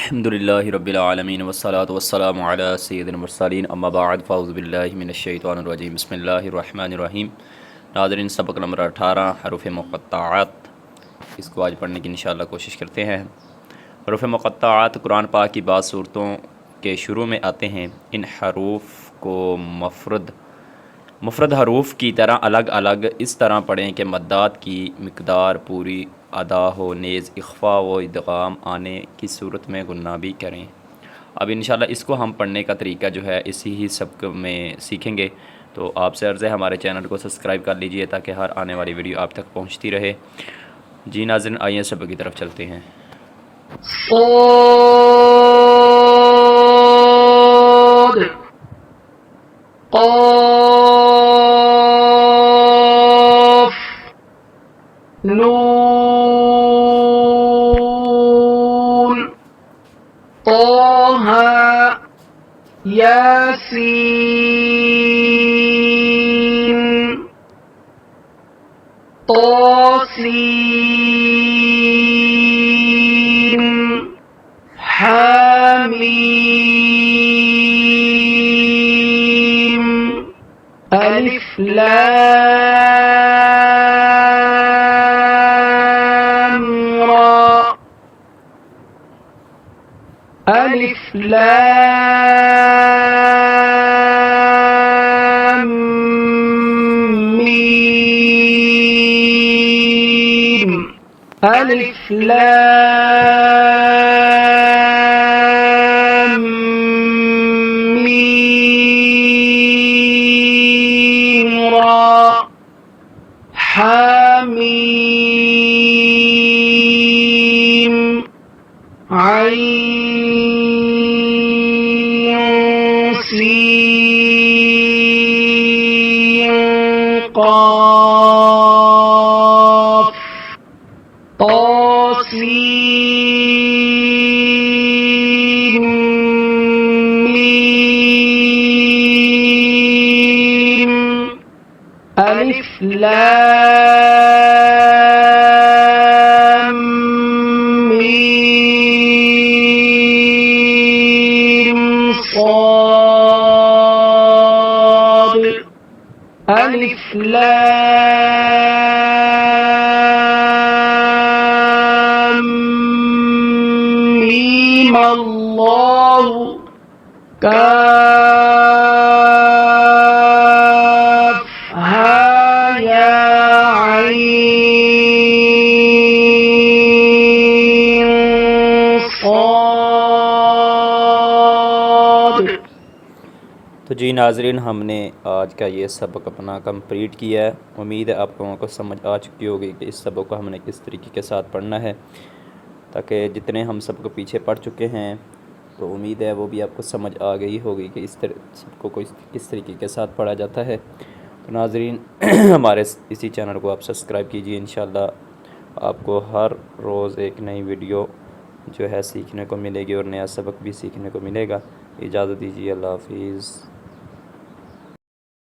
الحمدللہ رب العالمین والصلاة والسلام علی سید المرسلین اما بعد فاعوذ باللہ من الشیطان الرجیم بسم اللہ الرحمن الرحیم۔ ناظرین، سبق نمبر 18 حروف مقطعات، اس کو آج پڑھنے کی انشاءاللہ کوشش کرتے ہیں۔ حروف مقطعات قرآن پاک کی بعض صورتوں کے شروع میں آتے ہیں۔ ان حروف کو مفرد حروف کی طرح الگ الگ اس طرح پڑھیں کہ مدات کی مقدار پوری ادا ہو، نیز اخفا و ادغام آنے کی صورت میں غنہ بھی کریں۔ اب انشاءاللہ اس کو ہم پڑھنے کا طریقہ جو ہے اسی ہی سبق میں سیکھیں گے، تو آپ سے عرض ہے ہمارے چینل کو سبسکرائب کر لیجئے تاکہ ہر آنے والی ویڈیو آپ تک پہنچتی رہے۔ جی ناظرین، آئیے سبق کی طرف چلتے ہیں۔ صاد قاف نون طه ياسين طاسين حاميم ألف لام را ألف لام ميم ألف لام ميم را حاميم عين سين قاف طاسين ميم ألف لام ميم صاد ألف لام ميم الله كاف ها يا عين صاد۔ تو جی ناظرین، ہم نے آج کا یہ سبق اپنا کمپلیٹ کیا ہے۔ امید ہے آپ لوگوں کو سمجھ آ چکی ہوگی کہ اس سبق کو ہم نے کس طریقے کے ساتھ پڑھنا ہے، تاکہ جتنے ہم سبق پیچھے پڑھ چکے ہیں تو امید ہے وہ بھی آپ کو سمجھ آ گئی ہوگی کہ اس سبق کو کس طریقے کے ساتھ پڑھا جاتا ہے۔ تو ناظرین، ہمارے اسی چینل کو آپ سبسکرائب کیجئے، انشاءاللہ آپ کو ہر روز ایک نئی ویڈیو جو ہے سیکھنے کو ملے گی اور نیا سبق بھی سیکھنے کو ملے گا۔ اجازت دیجیے، اللہ حافظ۔